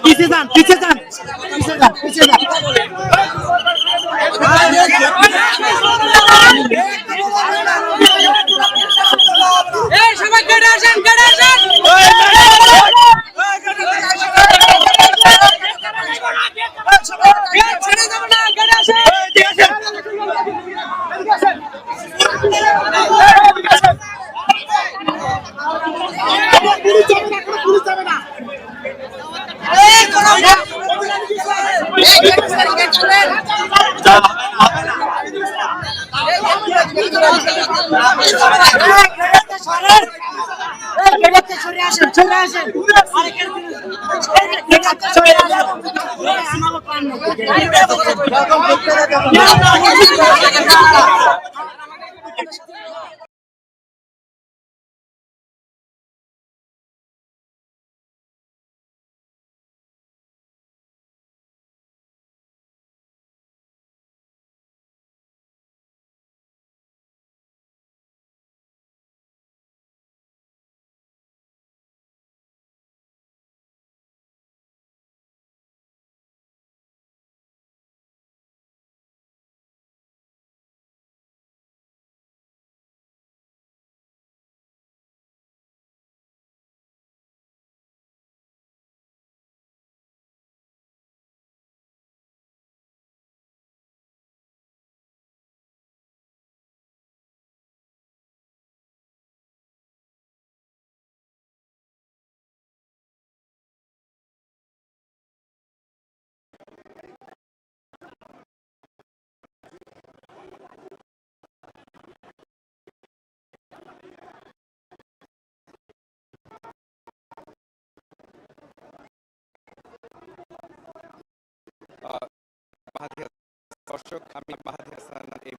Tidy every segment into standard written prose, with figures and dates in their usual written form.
পিছিয়ে যান, পিছিয়ে যান, পিছিয়ে যান, পিছিয়ে যান। দর্শক, আমি মাহাদি হাসান এই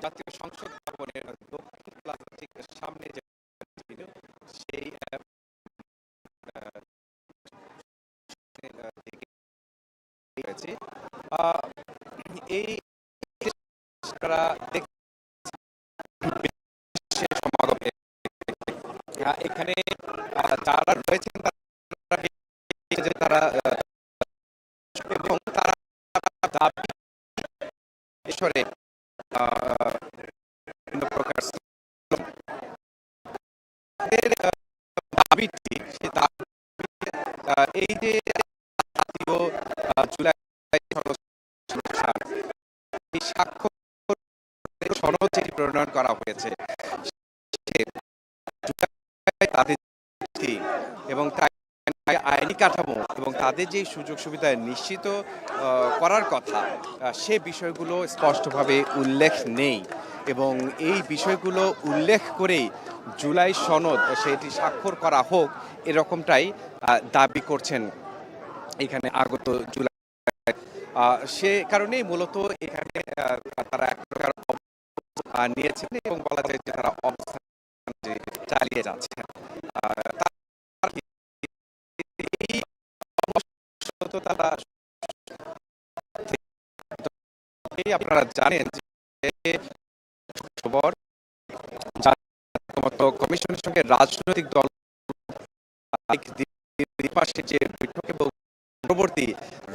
জাতীয় সংসদ ভবনের দক্ষিণ প্লাজা ঠিক সামনে যে সেই দিকে রয়েছে। এই সমাগমে এখানে যারা রয়েছেন তারা এবং তারা দাবি ঈশ্বরে প্রকার দাবিটি সে দাবি এই যে জাতীয় জুলাই স্বাক্ষর সনদ যেটি প্রণয়ন করা হয়েছে তাদের এবং আইনি কাঠামো এবং তাদের যে সুযোগ সুবিধা নিশ্চিত করার কথা সে বিষয়গুলো স্পষ্টভাবে উল্লেখ নেই এবং এই বিষয়গুলো উল্লেখ করেই জুলাই সনদ সেটি স্বাক্ষর করা হোক এরকমটাই দাবি করছেন এখানে আগত জুলাই। সে কারণেই মূলত এখানে তারা এক প্রকার নিয়েছেন এবং বলা যায় যে তারা অবস্থান চালিয়ে যাচ্ছেন। আপনারা জানেন যে কমিশনের সঙ্গে রাজনৈতিক দল দ্বিপাক্ষিক যে বৈঠক এবং পরবর্তী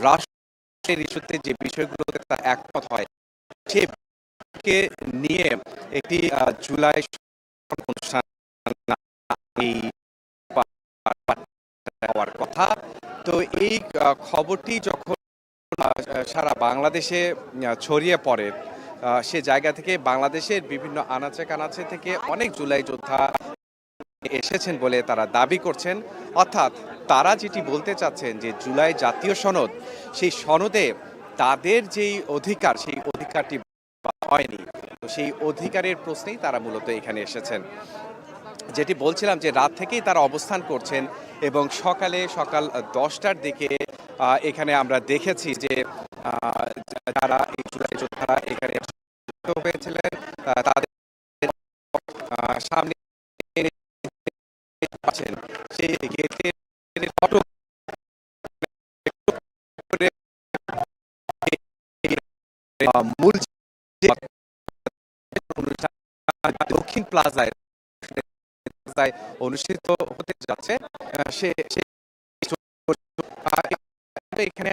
রাষ্ট্রের ইস্যুতে যে বিষয়গুলোতে তারা একমত হয় সেকে নিয়ে একটি জুলাই অনুষ্ঠান হওয়ার কথা। তো এই খবরটি যখন সারা বাংলাদেশে ছড়িয়ে পড়ে সে জায়গা থেকে বাংলাদেশের বিভিন্ন আনাচে কানাচে থেকে অনেক জুলাই যোদ্ধা এসেছেন বলে তারা দাবি করছেন। অর্থাৎ তারা যেটি বলতে চাচ্ছেন যে জুলাই জাতীয় সনদ সেই সনদে তাদের যেই অধিকার সেই অধিকারটি হয়নি, তো সেই অধিকারের প্রশ্নেই তারা মূলত এখানে এসেছেন। যেটি বলছিলাম যে রাত থেকেই তারা অবস্থান করছেন এবং সকাল 10টার দিকে এখানে আমরা দেখেছি যে যারা এই জুলাই যোদ্ধারা এখানে হয়েছিলেন তাদের সামনে পাচ্ছেন সেই গেটের ফটক মূল যে অনুষ্ঠান দক্ষিণ প্লাজায় অনুষ্ঠিত হতে যাচ্ছে সে এখানে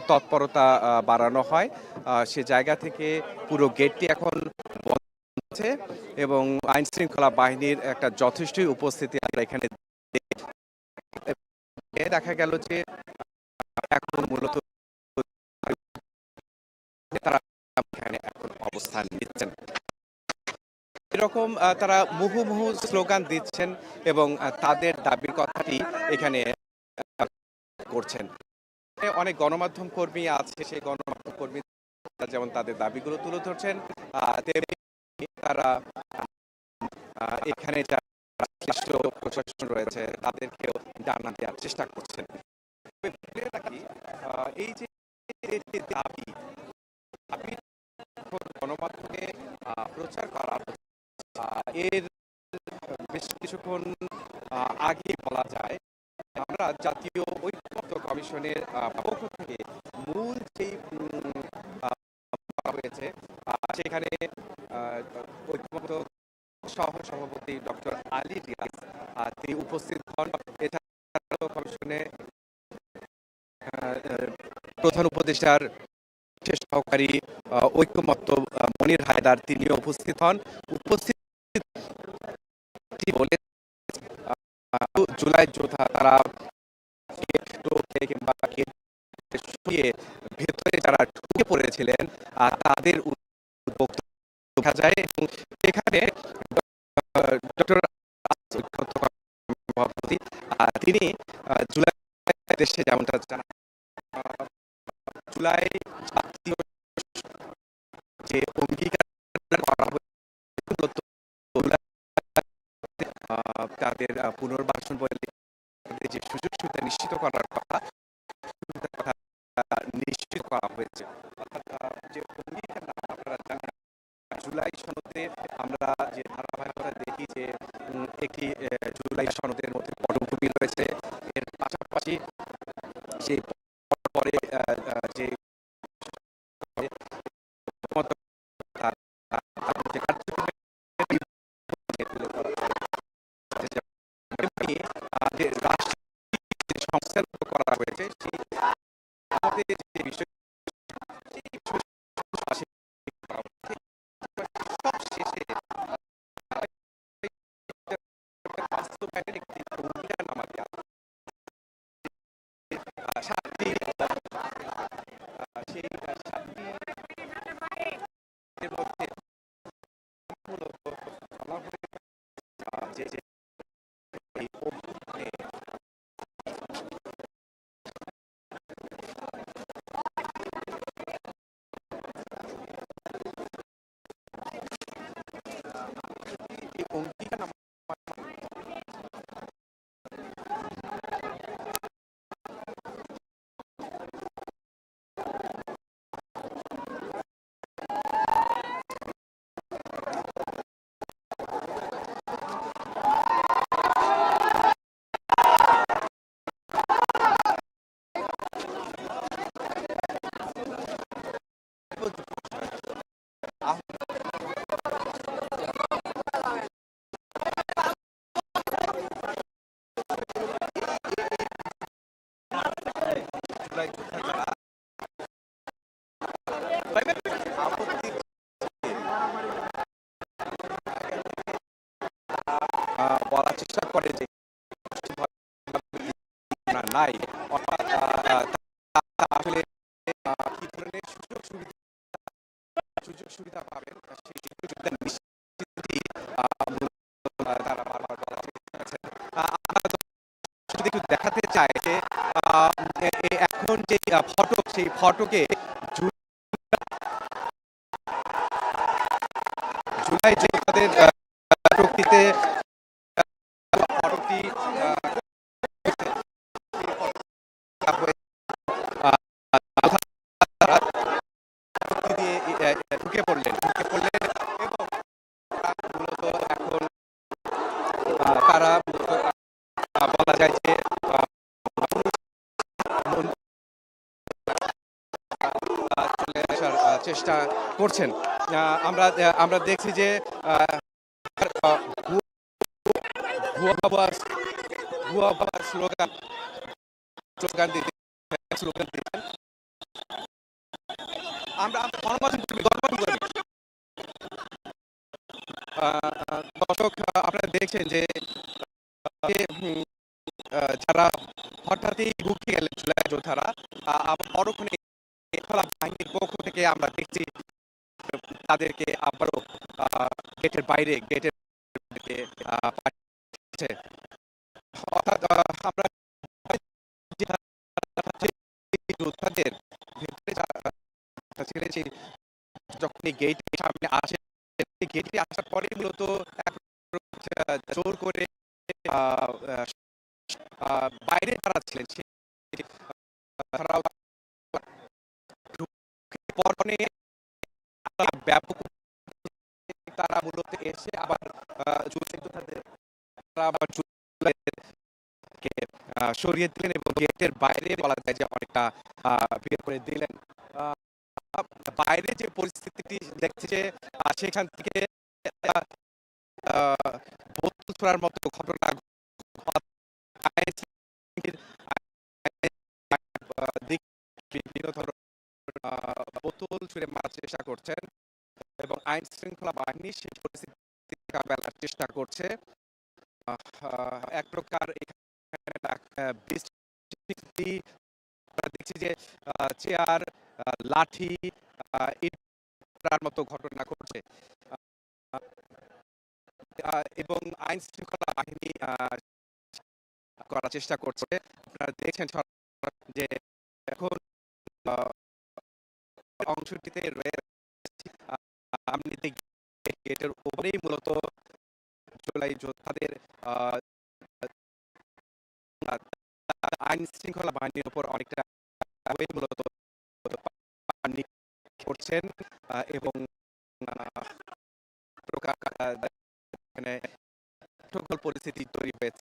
তৎপরতা বাড়ানো হয় সে জায়গা থেকে পুরো গেটটি এখন বন্ধ আছে এবং আইন শৃঙ্খলা বাহিনীর একটা যথেষ্টই উপস্থিতি আমরা এখানে দেখা গেল যে এখন মূলত তারা এখানে এখন অবস্থান নিচ্ছেন এরকম তারা মুহুর্মুহু স্লোগান দিচ্ছেন এবং তাদের দাবির কথাটি এখানে করছেন অনেক গণমাধ্যম কর্মী আছে সেই গণমাধ্যম কর্মী যেমন তাদের দাবিগুলো তুলে ধরছেন তেমনি তারা এখানে যারা সংশ্লিষ্ট প্রশাসন রয়েছে তাদেরকেও জানান দেওয়ার চেষ্টা করছেন এই যে দাবি গণমাধ্যমে প্রচার করা এর বেশ কিছুক্ষণ আগে বলা যায় আমরা জাতীয় ঐক্যমত্য কমিশনের পক্ষ থেকে মূল যেই হয়েছে সেখানে ঐক্যমত্য সহ সভাপতি ডক্টর আলী রিয়াজ তিনি উপস্থিত হন এছাড়া কমিশনে প্রধান উপদেষ্টার বিশেষ সহকারী ঐক্যমত্য মনির হায়দার তিনিও উপস্থিত হন উপস্থিত বলে জুলাই যোদ্ধা তারা কিংবা ভেতরে যারা ঢুকে পড়েছিলেন তাদের দেখা যায় এবং সেখানে ডক্টর তিনি জুলাই দেশে যেমনটা জানান জুলাই যে অঙ্গীকার করা হয়েছে তাদের পুনর্বাসন বলে যে সুযোগ সুবিধা নিশ্চিত করার কথা নিশ্চিত করা হয়েছে যে অঙ্গীকার আপনারা জানেন জুলাই সনদে আমরা যে ধারাবাহিকতা দেখি যে একটি জুলাই সনদের মধ্যে পটভূমি রয়েছে এর পাশাপাশি সেই পরে যে সংস্কার করা হয়েছে সেই যে বিষয় বাস্তবায়নের একটি অঙ্গীকার নামা দেওয়া সাতটি সেই সাতটির মধ্যে মূলত বলা হয়েছে যে অঙ্গীকার নামা বলার চেষ্টা করে যে নাই আসলে কি ধরনের সুযোগ সুবিধা পাবেন সেই সুযোগ সুবিধা নিশ্চিতই তারা বারবার বলার চেষ্টা করেছেন যদি একটু দেখাতে চায় যে এখন যে ফটক সেই ফটকে জুলাই যে তাদের ফটকটিতে ফটকটি ঢুকে পড়লেন এবং মূলত এখন তারা বলা যায় যে মন- চলে আসার চেষ্টা করছেন। আমরা দেখছি যে ভুয়া ভুয়া বাবা ভুয়া বাবা স্লোগান স্লোগান দিতে স্লোগান দিচ্ছেন। আমরা গণমাধ্যম কর্মী গণমাধ্যম কর্মী দর্শক, আপনারা দেখছেন যে যারা হঠাৎই ঢুকে গেলেন জুলাই যোদ্ধারা, আবার পরক্ষণে খোলা বাহিনীর পক্ষ থেকে আমরা দেখছি তাদেরকে আবারও গেটের বাইরে গেটের পাঠিয়েছে। অর্থাৎ আমরা যে যোদ্ধাদের ভেতরে ছিলেন সেই যখন এই গেটের সামনে আসে, গেটে আসার পরে মূলত জোর করে আহ, বাইরে যারা ছিলেন তারাও পরনে ব্যাপক তারা মূলত এসে আবার জুলাই যোদ্ধাদের তারা আবার জুলাইকে সরিয়ে দিলেন এবং গেটের বাইরে বলা যায় যে অনেকটা বের করে দিলেন। আহ, বাইরে যে পরিস্থিতিটি দেখছে যে সেখান থেকে আহ, বোতল ছোড়ার মতো ঘটনা দিক বিভিন্ন ধরনের বোতল ছুঁড়ে মারার চেষ্টা করছেন এবং আইন শৃঙ্খলা বাহিনী সেই পরিস্থিতি মোকাবেলার চেষ্টা করছে। এক প্রকার এখানে বৃষ্টি, আমরা দেখছি যে চেয়ার, লাঠি, ইট মারার মতো ঘটনা ঘটছে এবং আইন শৃঙ্খলা বাহিনী করার চেষ্টা করছে। আপনারা দেখছেন যে এখন অংশটিতে রয়েছে আমনিতে গেটের উপরেই মূলত জুলাই যোদ্ধাদের আইন শৃঙ্খলা বাহিনীর উপর অনেকটা মূলত করছেন এবং প্রকার এখানে সকল পরিস্থিতি তৈরি হয়েছে।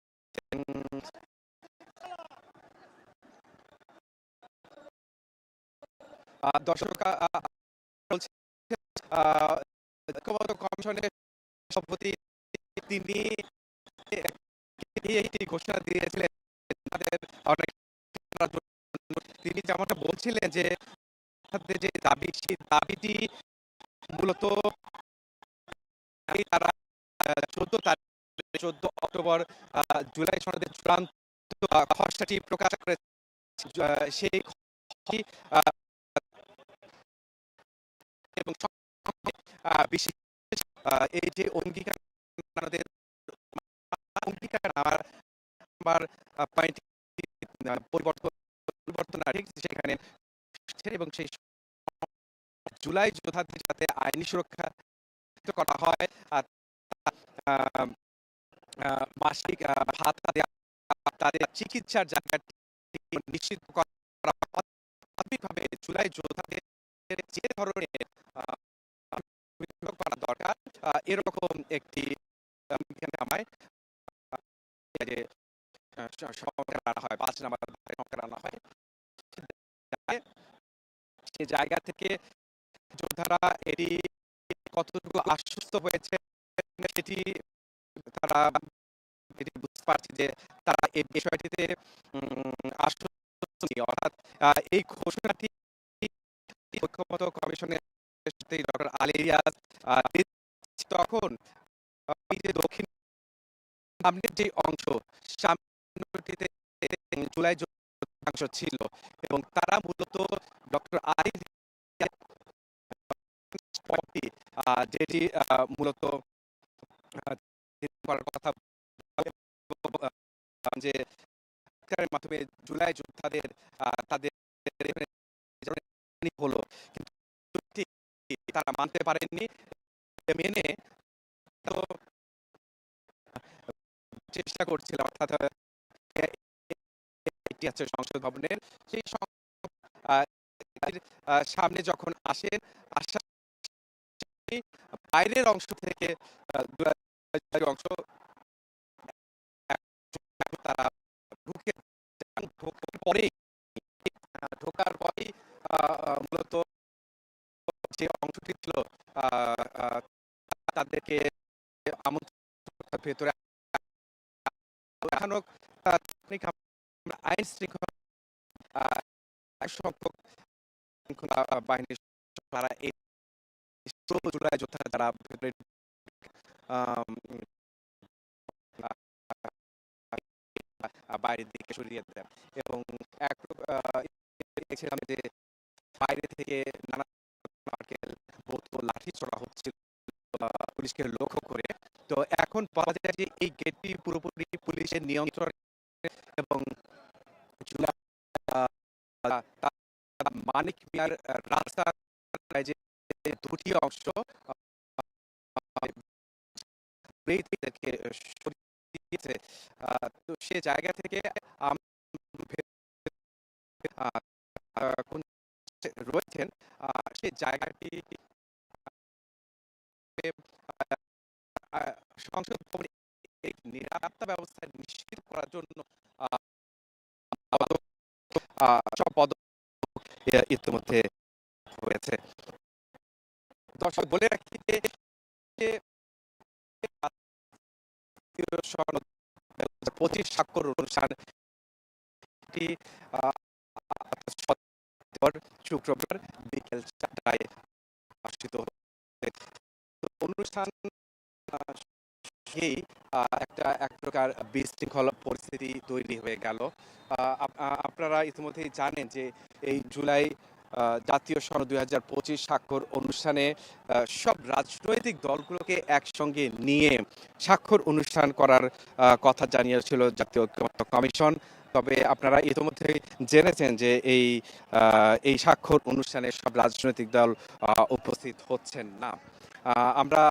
দর্শক বলছে ঐক্যবদ্ধ কমিশনের সভাপতি তিনি একটি ঘোষণা দিয়েছিলেন তাদের অনেক, তিনি যেমনটা বলছিলেন যে যে দাবি সেই দাবিটি মূলত তারা 14 অক্টোবর জুলাই সনদের চূড়ান্ত খসড়াটি প্রকাশ করে সেই এবং বিশেষ এই যে অঙ্গীকার আমাদের অঙ্গীকার আমার পয়েন্ট পরিবর্তন সেখানে এবং সেই জুলাই যোদ্ধাদের যাতে আইনি সুরক্ষা করা হয় আর মাসিক ভাতা দেওয়া, তাদের চিকিৎসার জায়গাটি নিশ্চিত করা, প্রাথমিকভাবে জুলাই যোদ্ধাদের যে ধরনের করা দরকার এরকম একটি আমায় যে সংস্কার আনা হয়, 5 নাম্বার সংস্কার আনা হয়, সে জায়গা থেকে যোদ্ধারা এটি কতটুকু আশ্বস্ত হয়েছে সেটি তারা এটি বুঝতে পারছে যে তারা এই বিষয়টিতে আশ্বস্ত নেই। অর্থাৎ এই ঘোষণাটি ঐক্যমত্য কমিশনের ডক্টর আলী রিয়াজ তখন এই যে দক্ষিণ সামনের যে অংশ সামনেটিতে জুলাই অংশ ছিল এবং তারা মূলত ডক্টর আলী যেটি মূলত করার কথা যে মাধ্যমে জুলাই যোদ্ধাদের তাদের হলো, কিন্তু তারা মানতে পারেননি, মেনে তো চেষ্টা করছিল। অর্থাৎ এটি আছে সংসদ ভবনের সেই সামনে যখন আসেন আসার বাইরের অংশ থেকে অংশ তারা ঢুকে ঢোকার পরেই ঢোকার পরেই মূলত যে অংশটি ছিল তাদেরকে আমন্ত্রণ ভেতরে এখনো আইন শৃঙ্খলা সংখ্যক শৃঙ্খলা বাহিনীর তারা এই জুলাই যোদ্ধা যারা ভেতরে বাইরের দিকে সরিয়ে দেন এবং এক দেখছিলাম যে বাইরে থেকে নানা নারকেল বোতল লাঠি ছোড়া হচ্ছিল পুলিশকে লক্ষ্য করে। তো এখন পাওয়া যায় যে এই গেটটি পুরোপুরি পুলিশের নিয়ন্ত্রণে এবং জুলাই মানিক মিয়ার রাস্তার যে দুটি অংশ সরিয়েছে, তো সে জায়গা থেকে রয়েছেন সেই জায়গাটি সংসদ ভবনে নিরাপত্তা ব্যবস্থা নিশ্চিত করার জন্য সব পদক্ষেপ ইতিমধ্যে হয়েছে। দর্শক বলে রাখি যে ২৫ স্বাক্ষর অনুষ্ঠানটি শুক্রবার বিকেল ৪টায় অনুষ্ঠিত অনুষ্ঠান এক প্রকার বিশৃঙ্খল পরিস্থিতি তৈরি হয়ে গেল। আপনারা ইতিমধ্যেই জানেন যে এই জুলাই জাতীয় সনদ ২০২৫ স্বাক্ষর অনুষ্ঠানে সব রাজনৈতিক দলগুলোকে একসঙ্গে নিয়ে স্বাক্ষর অনুষ্ঠান করার কথা জানিয়েছিল জাতীয় ঐক্যমত্য কমিশন। তবে আপনারা ইতিমধ্যে জেনেছেন যে এই স্বাক্ষর অনুষ্ঠানে সব রাজনৈতিক দল উপস্থিত হচ্ছেন না। আমরা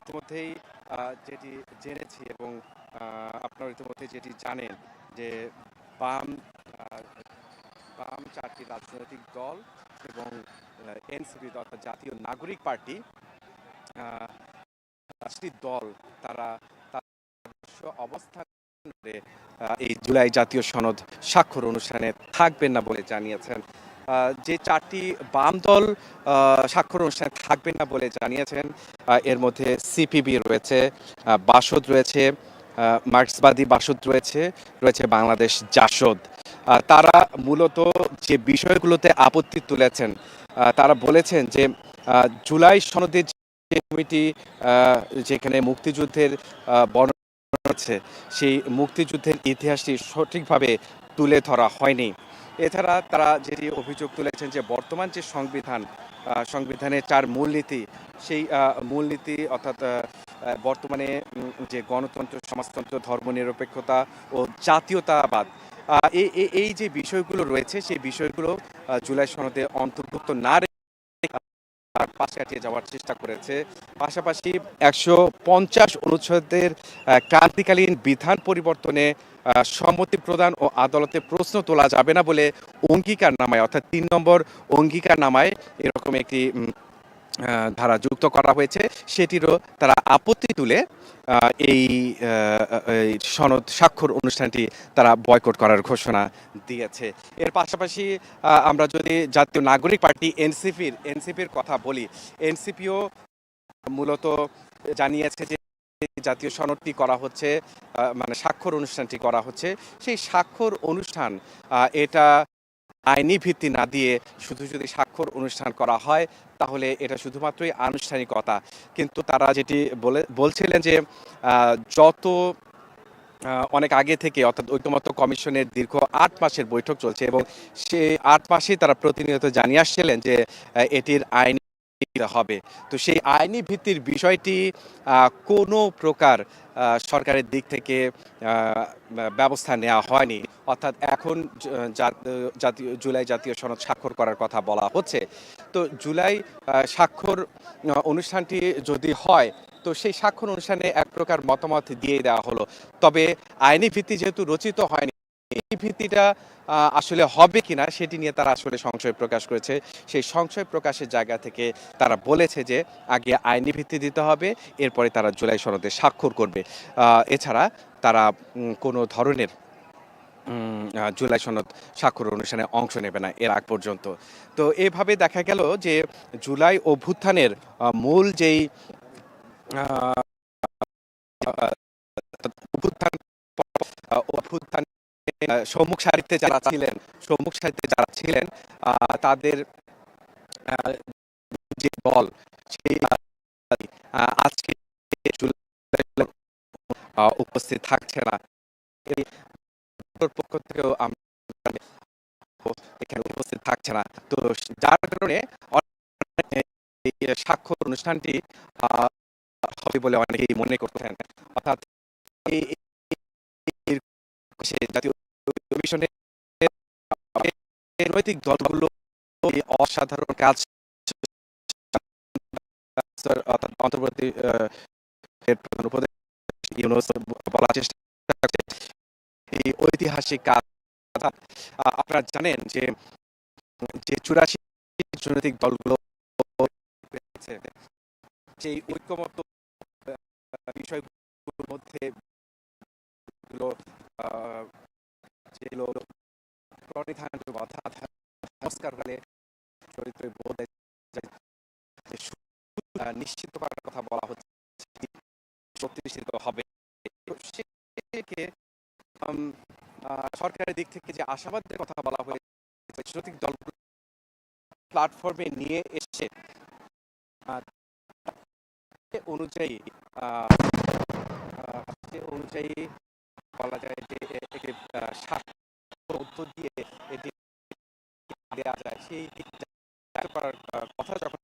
ইতিমধ্যেই যেটি জেনেছি এবং আপনারা ইতিমধ্যে যেটি জানেন যে বাম 4টি রাজনৈতিক দল এবং এনসিপি অর্থাৎ জাতীয় নাগরিক পার্টি 5টি দল তারা অবস্থান করে এই জুলাই জাতীয় সনদ স্বাক্ষর অনুষ্ঠানে থাকবেন না বলে জানিয়েছেন। যে 4টি বাম দল স্বাক্ষর অনুষ্ঠানে থাকবেন না বলে জানিয়েছেন এর মধ্যে সিপিবি রয়েছে, বাসদ রয়েছে, মার্ক্সবাদী বাসদ রয়েছে বাংলাদেশ জাসদ। তারা মূলত যে বিষয়গুলোতে আপত্তি তুলেছেন তারা বলেছেন যে জুলাই সনদের যে কমিটি যেখানে মুক্তিযুদ্ধের বর্ণনা আছে সেই মুক্তিযুদ্ধের ইতিহাসটি সঠিকভাবে তুলে ধরা হয়নি। এছাড়া তারা যেটি অভিযোগ তুলেছেন যে বর্তমান যে সংবিধানের 4 মূলনীতি সেই মূলনীতি অর্থাৎ বর্তমানে যে গণতন্ত্র, সমাজতন্ত্র, ধর্মনিরপেক্ষতা ও জাতীয়তাবাদ এই যে বিষয়গুলো রয়েছে সেই বিষয়গুলো জুলাই সনদে অন্তর্ভুক্ত না পাশে কাটিয়ে যাওয়ার চেষ্টা করেছে। পাশাপাশি 150 অনুচ্ছেদের ক্রান্তিকালীন বিধান পরিবর্তনে সম্মতি প্রদান ও আদালতে প্রশ্ন তোলা যাবে না বলে অঙ্গীকারনামায় অর্থাৎ 3 নম্বর অঙ্গীকারনামায় এরকম একটি ধারা যুক্ত করা হয়েছে। সেটিরও তারা আপত্তি তুলে এই সনদ স্বাক্ষর অনুষ্ঠানটি তারা বয়কট করার ঘোষণা দিয়েছে। এর পাশাপাশি আমরা যদি জাতীয় নাগরিক পার্টি এনসিপির কথা বলি, এনসিপিও মূলত জানিয়েছে যে জাতীয় সনদটি করা হচ্ছে মানে স্বাক্ষর অনুষ্ঠানটি করা হচ্ছে সেই স্বাক্ষর অনুষ্ঠান এটা আইনি ভিত্তি না দিয়ে শুধু যদি স্বাক্ষর অনুষ্ঠান করা হয় তাহলে এটা শুধুমাত্রই আনুষ্ঠানিকতা। কিন্তু তারা যেটি বলছিলেন যে যত অনেক আগে থেকে অর্থাৎ ঐকমত্য কমিশনের দীর্ঘ 8 মাসের বৈঠক চলছে এবং সেই 8 মাসেই তারা প্রতিনিয়ত জানিয়ে আসছিলেন যে এটির আইনি হবে। তো সেই আইনি ভিত্তির বিষয়টি কোনো প্রকার সরকারের দিক থেকে ব্যবস্থা নেওয়া হয়নি। অর্থাৎ এখন জুলাই জাতীয় সনদ স্বাক্ষর করার কথা বলা হচ্ছে। তো জুলাই স্বাক্ষর অনুষ্ঠানটি যদি হয় তো সেই স্বাক্ষর অনুষ্ঠানে এক প্রকার মতামত দিয়ে দেওয়া হলো। তবে আইনি ভিত্তি যেহেতু রচিত হয়নি, এই ভিত্তিটা আসলে হবে কিনা সেটি নিয়ে তারা আসলে সংশয় প্রকাশ করেছে। সেই সংশয় প্রকাশের জায়গা থেকে তারা বলেছে যে আগে আইনি ভিত্তি দিতে হবে, এরপরে তারা জুলাই সনদে স্বাক্ষর করবে। এছাড়া তারা কোনো ধরনের জুলাই সনদ স্বাক্ষর অনুষ্ঠানে অংশ নেবে না এর আগ পর্যন্ত। তো এভাবে দেখা গেল যে জুলাই অভ্যুত্থানের মূল যেই আহ, অভ্যুত্থান অভ্যুত্থানে সম্মুখ সারিতে যারা ছিলেন তাদের আহ, যে দল সেই আজকে জুলাই উপস্থিত থাকছে না। এই দলের পক্ষ থেকেও আমরা এখানে উপস্থিত থাকছে না। তো যার কারণে এই স্বাক্ষর অনুষ্ঠানটি আহ, হবে বলে অনেকেই মনে করছেন। অর্থাৎ এই এই- সে জাতীয় কমিশনে রাজনৈতিক দলগুলো এই অসাধারণ কাজ অর্থাৎ অন্তর্বর্তী এর প্রধান উপদেষ্টা ইউনূস বলার চেষ্টা করছে এই ঐতিহাসিক কাজ। অর্থাৎ আপনারা জানেন যে যে ৮৪ রাজনৈতিক দলগুলো রয়েছে, সেই ঐকমত্য বিষয়গুলোর মধ্যে গুলো যেগুলো প্রণিধান কথা সংস্কার হলে চরিত্র বোধ নিশ্চিত করার কথা বলা হচ্ছে, শক্তিশালী হবে। তো সেকে সরকারের দিক থেকে যে আশাবাদের কথা বলা হয়েছে রাজনৈতিক দলগুলো প্ল্যাটফর্মে নিয়ে এসছে অনুযায়ী আহ, সে অনুযায়ী বলা যায় যে এটি স্বাস্থ্য মধ্য দিয়ে এটি দেওয়া যায় সেই করার কথা যখন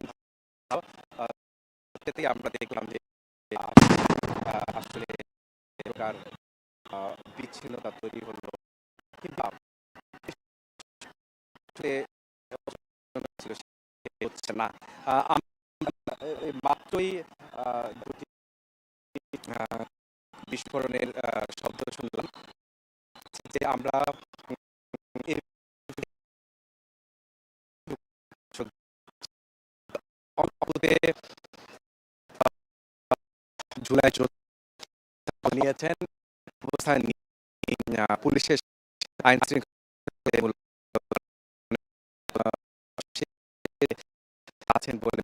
সেটাই আমরা দেখলাম যে আসলে প্রকার বিচ্ছিন্নতা তৈরি হলো কিংবা হচ্ছে না। মাত্রই দুটি বিস্ফোরণের শব্দ শুনলাম যে আমরা জুলাই নিয়েছেন অবস্থান পুলিশের আইন শৃঙ্খলা আছেন বলে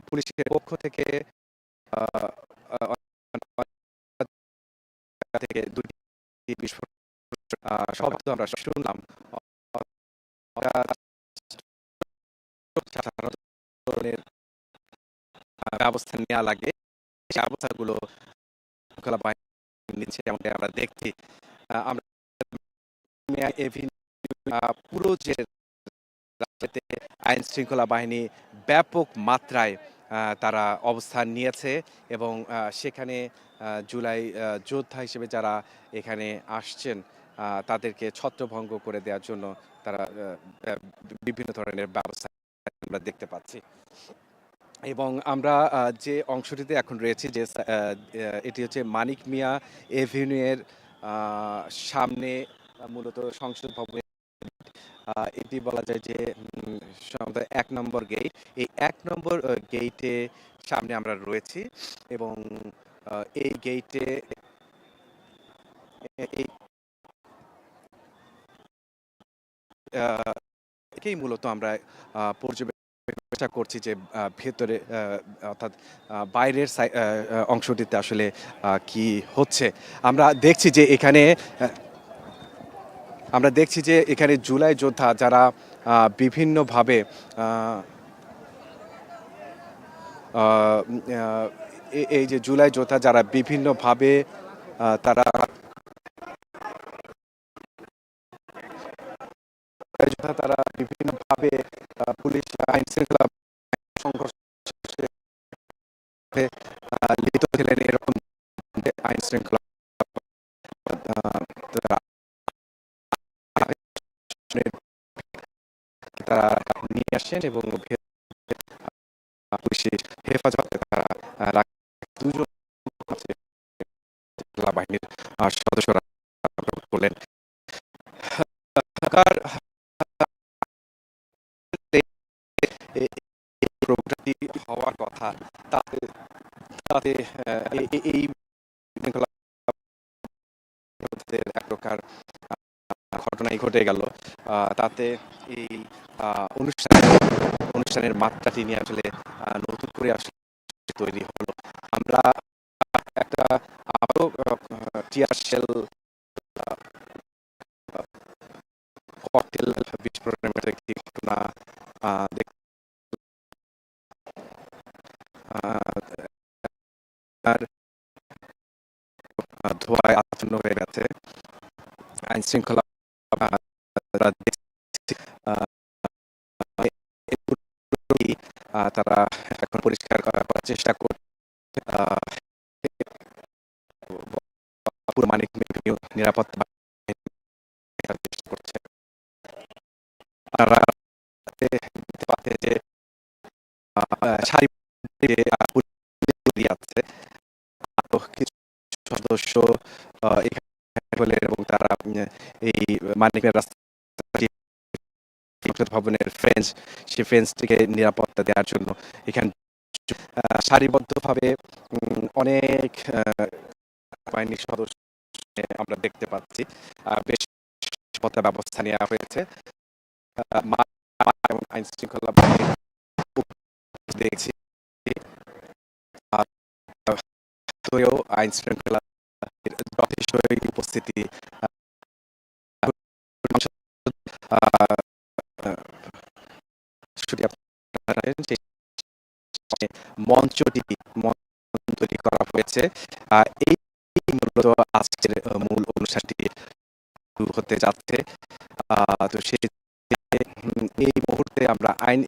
পুলিশের পক্ষ থেকে থেকে দুটি বিস্ফোরণ শব্দ আমরা শুনলাম। ধরনের ব্যবস্থা নেওয়া লাগে সেই ব্যবস্থাগুলো শৃঙ্খলা বাহিনী নিচ্ছে এমনটা আমরা দেখছি। আমরা পুরো যে রাজ্যতে আইন শৃঙ্খলা বাহিনী ব্যাপক মাত্রায় তারা অবস্থান নিয়েছে এবং সেখানে জুলাই যোদ্ধা হিসেবে যারা এখানে আসছেন তাদেরকে ছত্রভঙ্গ করে দেওয়ার জন্য তারা বিভিন্ন ধরনের ব্যবস্থা আমরা দেখতে পাচ্ছি। এবং আমরা যে অংশটিতে এখন রয়েছি যে এটি হচ্ছে মানিক মিয়া এভিনিউয়ের সামনে মূলত সংসদ ভবন। এটি বলা যায় যে সম্ভবত ১ নম্বর গেট। এই ১ নম্বর গেইটে সামনে আমরা রয়েছি এবং এই গেইটে এই একেই মূলত আমরা পর্যবেক্ষণ চেষ্টা করছি যে ভেতরে অর্থাৎ বাইরের অংশটিতে আসলে কি হচ্ছে। আমরা দেখছি যে এখানে জুলাই যোদ্ধা যারা বিভিন্নভাবে এই যে জুলাই যোদ্ধা যারা বিভিন্নভাবে তারা তারা বিভিন্নভাবে পুলিশ আইন শৃঙ্খলা সংঘর্ষে লিপ্ত ছিলেন এরকম আইন শৃঙ্খলা তারা নিয়ে আসেন এবং পুলিশের হেফাজতে তারা দুজন বাহিনীর সদস্যরা করলেন। প্রোগ্রামটি হওয়ার কথা তাতে তাতে এই শৃঙ্খলা এক প্রকার ঘটনাই ঘটে গেল। তাতে এই অনুষ্ঠানের মাত্রাটি নিয়ে আসলে নতুন করে আসলে তৈরি হলো। আমরা একটা আরো টিয়ার শেল ককটেল বিস্ফোরণের একটি ঘটনা দেখতে আর ধোঁয়ায় আচ্ছন্ন হয়ে গেছে। আইন শৃঙ্খলা তারা এখন পরিষ্কার করার চেষ্টা করছে। পুরো মানিক মিয়া নিরাপত্তা চেষ্টা করছে। তারা দেখতে পাচ্ছে যে সারি আছে আরো কিছু সদস্য এখানে হলেন এবং তারা এই মানিক মিয়া রাস্তা ভবনের ফেন্স সেই ফেন্সটিকে নিরাপত্তা দেওয়ার জন্য এখানে সারিবদ্ধভাবে অনেক বাহিনীর সদস্য আমরা দেখতে পাচ্ছি। বেশ নিরাপত্তা ব্যবস্থা নেওয়া হয়েছে। এবং আইন শৃঙ্খলা বাহিনী দেখছি আইন শৃঙ্খলা যথেষ্ট উপস্থিতি মঞ্চটি তৈরি করা হয়েছে। এই মূলত আজকের মূল অনুষ্ঠানটি শুরু হতে যাচ্ছে। তো সেই এই মুহূর্তে আমরা আইন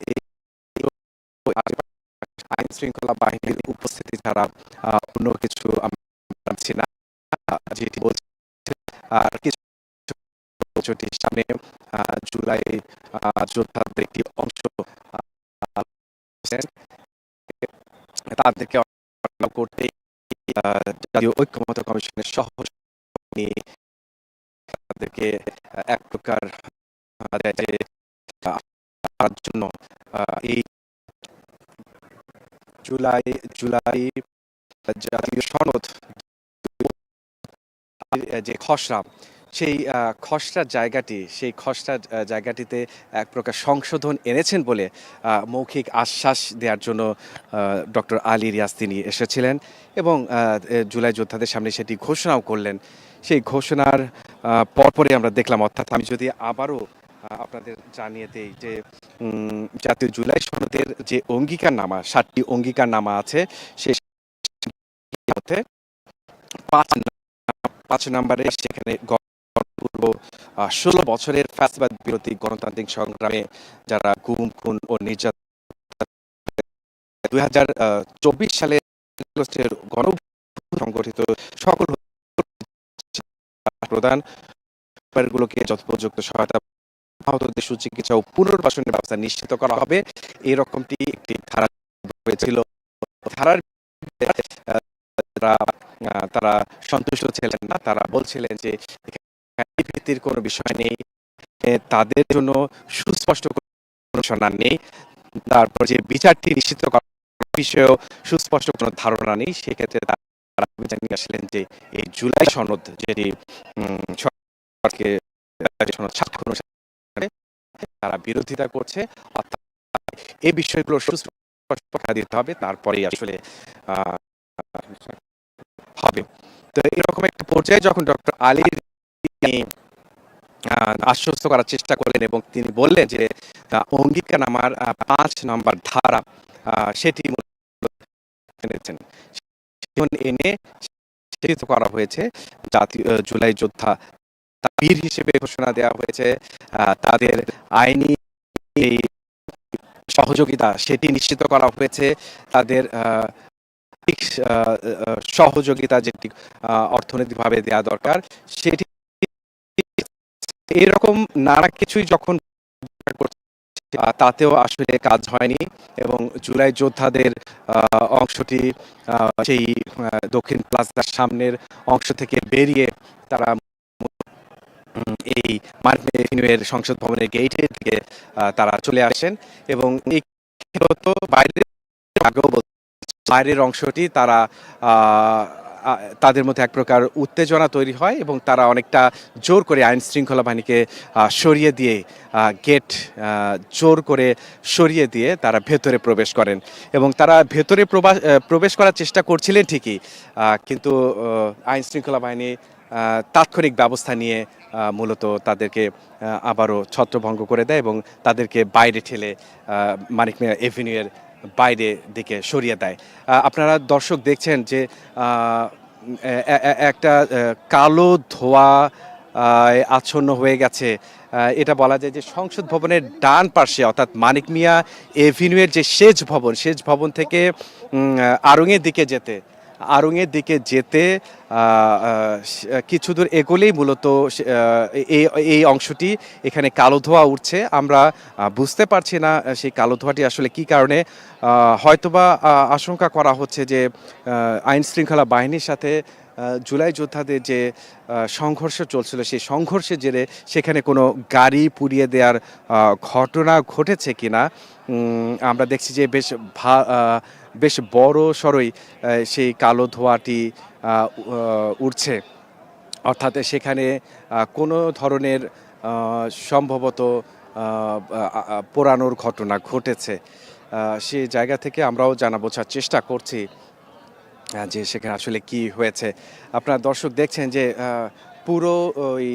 শৃঙ্খলা বাহিনীর উপস্থিতি ছাড়া অন্য কিছু আমরা না যেটি বলছি। আর কিছু সামনে জুলাই যোদ্ধাদের একটি অংশ তাদেরকে করতে জাতীয় ঐক্যমত্য কমিশনের তাদেরকে এক প্রকার জন্য এই জুলাই জাতীয় সনদ যে খসড়া সেই খসড়ার জায়গাটিতে এক প্রকার সংশোধন এনেছেন বলে মৌখিক আশ্বাস দেওয়ার জন্য ডক্টর আলী রিয়াজ তিনি এসেছিলেন এবং জুলাই যোদ্ধাদের সামনে সেটি ঘোষণাও করলেন। সেই ঘোষণার পরপরই আমরা দেখলাম, অর্থাৎ আমি যদি আবারও আপনাদের জানিয়ে দেই যে জাতীয় জুলাই সনদের যে অঙ্গীকারনামা ৭টি অঙ্গীকারনামা আছে সেই ৫ নম্বরে সেখানে পূর্ব ১৬ বছরের ফ্যাসিবাদ বিরোধী গণতান্ত্রিক সংগ্রামে যারা গুম খুন ও নির্যাতন ২০২৪ সালে সংগঠিত সকল প্রদান পরিবারগুলোকে যথোপযুক্ত সহায়তা আহতদের সুচিকিৎসা ও পুনর্বাসনের ব্যবস্থা নিশ্চিত করা হবে। এরকমটি একটি ধারা হয়েছিল। ধারার তারা সন্তুষ্ট ছিলেন না। তারা বলছিলেন যে ভিত্তির কোনো বিষয় নেই, তাদের জন্য সুস্পষ্ট ঘোষণা নেই, তারপর যে বিচারটি নিশ্চিত করার বিষয়েও সুস্পষ্ট কোনো ধারণা নেই। সেক্ষেত্রে তারা জানিয়ে আসলেন যে এই জুলাই সনদ যেটি সরকারকে তারা বিরোধিতা করছে, অর্থাৎ এই বিষয়গুলো সুস্পষ্ট দিতে হবে, তারপরেই আসলে হবে। তো এরকম একটা পর্যায়ে যখন ডক্টর আলীর আশ্বস্ত করার চেষ্টা করলেন এবং তিনি বললেন যে অঙ্গীকারনামার ৫ নম্বর ধারা সেটি এনে করা হয়েছে জাতীয় জুলাই যোদ্ধা বীর হিসেবে ঘোষণা দেওয়া হয়েছে। তাদের আইনি সহযোগিতা সেটি নিশ্চিত করা হয়েছে। তাদের সহযোগিতা যেটি অর্থনৈতিকভাবে দেওয়া দরকার সেটি, এরকম নানা কিছুই যখন তাতেও আসলে কাজ হয়নি এবং জুলাই যোদ্ধাদের অংশটি সেই দক্ষিণ প্লাজার সামনের অংশ থেকে বেরিয়ে তারা এই মার্কেট সংসদ ভবনের গেটের দিকে তারা চলে আসেন এবং এই বাইরের অংশটি তারা তাদের মধ্যে এক প্রকার উত্তেজনা তৈরি হয় এবং তারা অনেকটা জোর করে আইন শৃঙ্খলা বাহিনীকে সরিয়ে দিয়ে গেট জোর করে সরিয়ে দিয়ে তারা ভেতরে প্রবেশ করেন এবং তারা ভেতরে প্রবেশ করার চেষ্টা করছিলেন ঠিকই, কিন্তু আইন শৃঙ্খলা বাহিনী তাৎক্ষণিক ব্যবস্থা নিয়ে মূলত তাদেরকে আবারও ছত্রভঙ্গ করে দেয় এবং তাদেরকে বাইরে ঠেলে মানিক মিয়া এভিনিউয়ের বাইরে দিকে সরিয়ে দেয়। আপনারা দর্শক দেখছেন যে একটা কালো ধোঁয়া আচ্ছন্ন হয়ে গেছে। এটা বলা যায় যে সংসদ ভবনের ডান পাশে অর্থাৎ মানিক মিয়া এভিনিউয়ের যে সেচ ভবন থেকে আড়ংয়ের দিকে যেতে কিছু দূর এগোলেই মূলত এই অংশটি এখানে কালো ধোঁয়া উঠছে। আমরা বুঝতে পারছি না সেই কালো ধোঁয়াটি আসলে কি কারণে। হয়তোবা আশঙ্কা করা হচ্ছে যে আইন শৃঙ্খলা বাহিনীর সাথে জুলাই যোদ্ধাদের যে সংঘর্ষ চলছিল সেই সংঘর্ষের জেরে সেখানে কোনো গাড়ি পুড়িয়ে দেওয়ার ঘটনা ঘটেছে কিনা। আমরা দেখছি যে বেশ বড় সড়ই সেই কালো ধোঁয়াটি উঠছে, অর্থাৎ সেখানে কোনো ধরনের সম্ভবত পোড়ানোর ঘটনা ঘটেছে। সেই জায়গা থেকে আমরাও জানা বোঝার চেষ্টা করছি যে সেখানে আসলে কি হয়েছে। আপনারা দর্শক দেখছেন যে পুরো ওই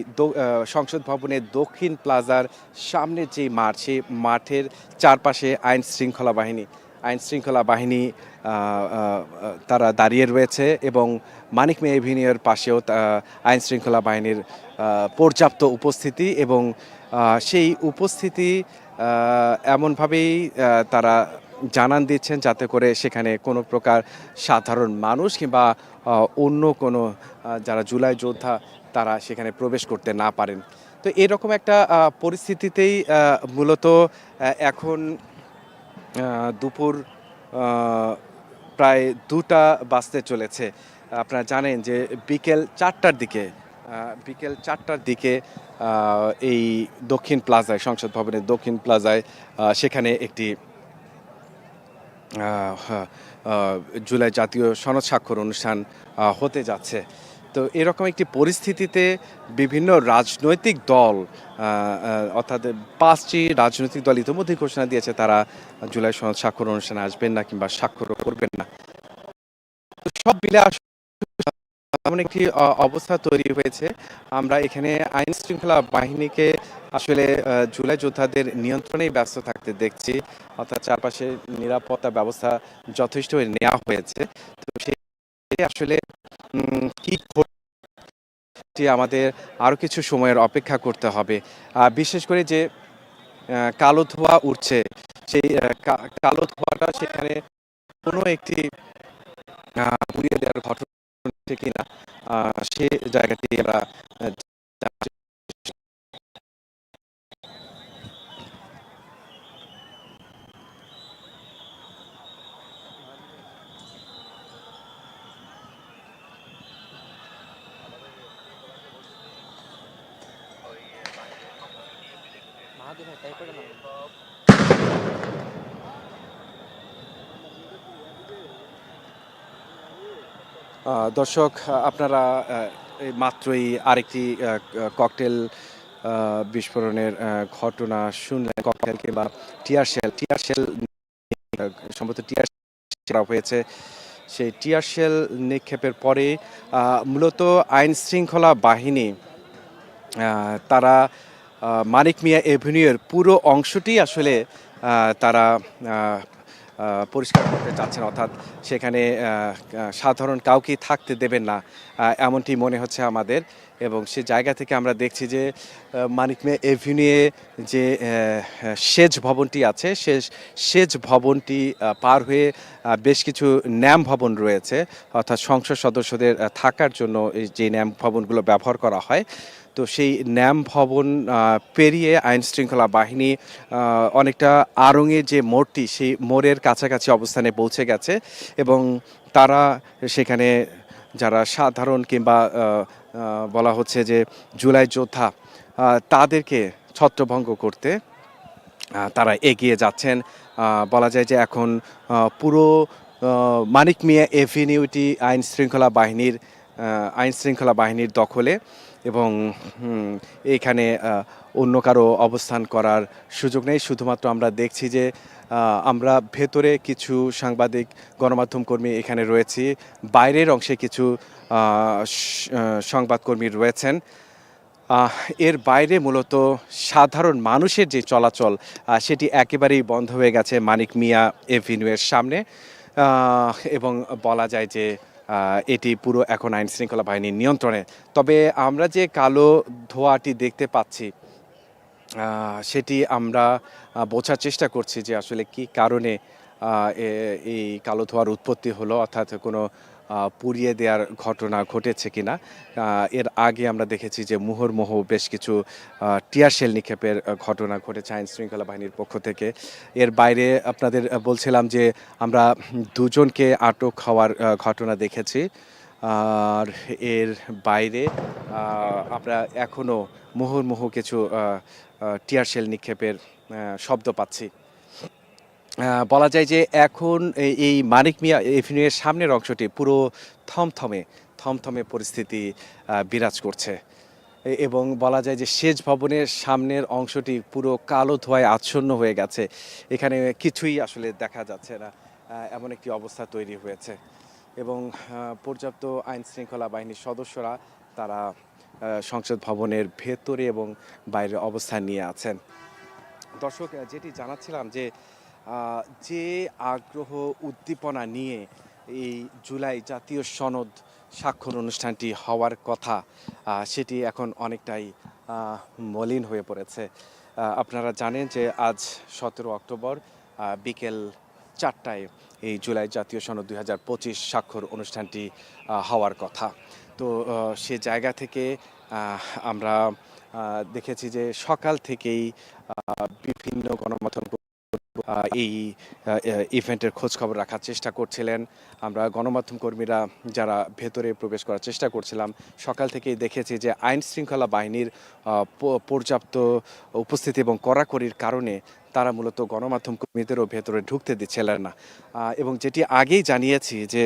সংসদ ভবনের দক্ষিণ প্লাজার সামনের যে মাঠ, সেই মাঠের চারপাশে আইন শৃঙ্খলা বাহিনী তারা দাঁড়িয়ে রয়েছে এবং মানিক মিয়া এভিনিউয়ের পাশেও আইন শৃঙ্খলা বাহিনীর পর্যাপ্ত উপস্থিতি এবং সেই উপস্থিতি এমনভাবেই তারা জানান দিচ্ছেন যাতে করে সেখানে কোনো প্রকার সাধারণ মানুষ কিংবা অন্য কোনো যারা জুলাই যোদ্ধা তারা সেখানে প্রবেশ করতে না পারেন। তো এরকম একটা পরিস্থিতিতেই মূলত এখন দুপুর প্রায় 2টা বাজতে চলেছে। আপনারা জানেন যে বিকেল 4টার দিকে এই দক্ষিণ প্লাজায়, সংসদ ভবনের দক্ষিণ প্লাজায় সেখানে একটি জুলাই জাতীয় সনদ স্বাক্ষর অনুষ্ঠান হতে যাচ্ছে। তো এরকম একটি পরিস্থিতিতে বিভিন্ন রাজনৈতিক দল অর্থাৎ 5টি রাজনৈতিক দল ইতিমধ্যে ঘোষণা দিয়েছে তারা জুলাই সনদ স্বাক্ষর অনুষ্ঠানে আসবেন না কিংবা স্বাক্ষরও করবেন না। সব মিলে এমন একটি অবস্থা তৈরি হয়েছে। আমরা এখানে আইন শৃঙ্খলা বাহিনীকে আসলে জুলাই যোদ্ধাদের নিয়ন্ত্রণেই ব্যস্ত থাকতে দেখছি, অর্থাৎ চারপাশে নিরাপত্তা ব্যবস্থা যথেষ্ট নেওয়া হয়েছে। তো সেই আসলে কি আমাদের আরো কিছু সময়ের অপেক্ষা করতে হবে। বিশেষ করে যে কালো ধোঁয়া উঠছে, সেই কালো ধোঁয়াটা সেখানে কোনো একটি পুড়িয়ে দেওয়ার ঘটনা কিনা সে জায়গাটি আমরা দর্শক আপনারা মাত্রই আরেকটি ককটেল বিস্ফোরণের ঘটনা শুনলেন। ককটেল কিংবা টিয়ার শেল সম্ভবত টিয়ার করা হয়েছে। সেই টিয়ার শেল নিক্ষেপের পরে মূলত আইন শৃঙ্খলা বাহিনী তারা মানিক মিয়া এভিনিউয়ের পুরো অংশটি আসলে তারা পরিষ্কার করতে চাচ্ছেন, অর্থাৎ সেখানে সাধারণ কাউকে থাকতে দেবেন না এমনটি মনে হচ্ছে আমাদের। এবং সে জায়গা থেকে আমরা দেখছি যে মানিক মিয়া এভিনিউয়ে যে সেচ ভবনটি আছে সেচ ভবনটি পার হয়ে বেশ কিছু ন্যাম ভবন রয়েছে, অর্থাৎ সংসদ সদস্যদের থাকার জন্য যে ন্যাম ভবনগুলো ব্যবহার করা হয়। তো সেই ন্যাম ভবন পেরিয়ে আইন শৃঙ্খলা বাহিনী অনেকটা আড়ংয়ের যে মোড়টি, সেই মোড়ের কাছাকাছি অবস্থানে পৌঁছে গেছে এবং তারা সেখানে যারা সাধারণ কিংবা বলা হচ্ছে যে জুলাই যোদ্ধা তাদেরকে ছত্রভঙ্গ করতে তারা এগিয়ে যাচ্ছেন। বলা যায় যে এখন পুরো মানিক মিয়া এভিনিউটি আইন শৃঙ্খলা বাহিনীর দখলে এবং এইখানে অন্য কারো অবস্থান করার সুযোগ নেই। শুধুমাত্র আমরা দেখছি যে আমরা ভেতরে কিছু সাংবাদিক গণমাধ্যম কর্মী এখানে রয়েছি, বাইরের অংশে কিছু সংবাদকর্মী রয়েছেন। এর বাইরে মূলত সাধারণ মানুষের যে চলাচল সেটি একেবারেই বন্ধ হয়ে গেছে মানিক মিয়া এভিনিউয়ের সামনে, এবং বলা যায় যে এটি পুরো এখন আইন শৃঙ্খলা বাহিনীর নিয়ন্ত্রণে। তবে আমরা যে কালো ধোঁয়াটি দেখতে পাচ্ছি সেটি আমরা বোঝার চেষ্টা করছি যে আসলে কি কারণে এই কালো ধোঁয়ার উৎপত্তি হলো, অর্থাৎ কোনো পুড়িয়ে দেওয়ার ঘটনা ঘটেছে কিনা। এর আগে আমরা দেখেছি যে মুহুর্মুহু বেশ কিছু টিয়ার শেল নিক্ষেপের ঘটনা ঘটেছে আইন শৃঙ্খলা বাহিনীর পক্ষ থেকে। এর বাইরে আপনাদের বলছিলাম যে আমরা দুজনকে আটক হওয়ার ঘটনা দেখেছি। আর এর বাইরে আমরা এখনও মুহুর্মুহু কিছু টিয়ার শেল নিক্ষেপের শব্দ পাচ্ছি। বলা যায় যে এখন এই মানিক মিয়া এভিনিউয়ের সামনের অংশটি পুরো থমথমে পরিস্থিতি বিরাজ করছে এবং বলা যায় যে সেচ ভবনের সামনের অংশটি পুরো কালো ধোঁয়ায় আচ্ছন্ন হয়ে গেছে। এখানে কিছুই আসলে দেখা যাচ্ছে না, এমন একটি অবস্থা তৈরি হয়েছে এবং পর্যাপ্ত আইন শৃঙ্খলা বাহিনীর সদস্যরা তারা সংসদ ভবনের ভেতরে এবং বাইরে অবস্থান নিয়ে আছেন। দর্শক, যেটি জানাচ্ছিলাম যে যে আগ্রহ উদ্দীপনা নিয়ে এই জুলাই জাতীয় সনদ স্বাক্ষর অনুষ্ঠানটি হওয়ার কথা সেটি এখন অনেকটাই মলিন হয়ে পড়েছে। আপনারা জানেন যে আজ 17 অক্টোবর বিকেল 4টায় এই জুলাই জাতীয় সনদ 2025 স্বাক্ষর অনুষ্ঠানটি হওয়ার কথা। তো সে জায়গা থেকে আমরা দেখেছি যে সকাল থেকেই বিভিন্ন গণমাধ্যম এই ইভেন্টের খোঁজ খবর রাখার চেষ্টা করছিলেন। আমরা গণমাধ্যম কর্মীরা যারা ভেতরে প্রবেশ করার চেষ্টা করছিলাম, সকাল থেকেই দেখেছি যে আইন শৃঙ্খলা বাহিনীর পর্যাপ্ত উপস্থিতি এবং কড়াকড়ির কারণে তারা মূলত গণমাধ্যম কর্মীদেরও ভেতরে ঢুকতে দিচ্ছিলেন না। এবং যেটি আগেই জানিয়েছি যে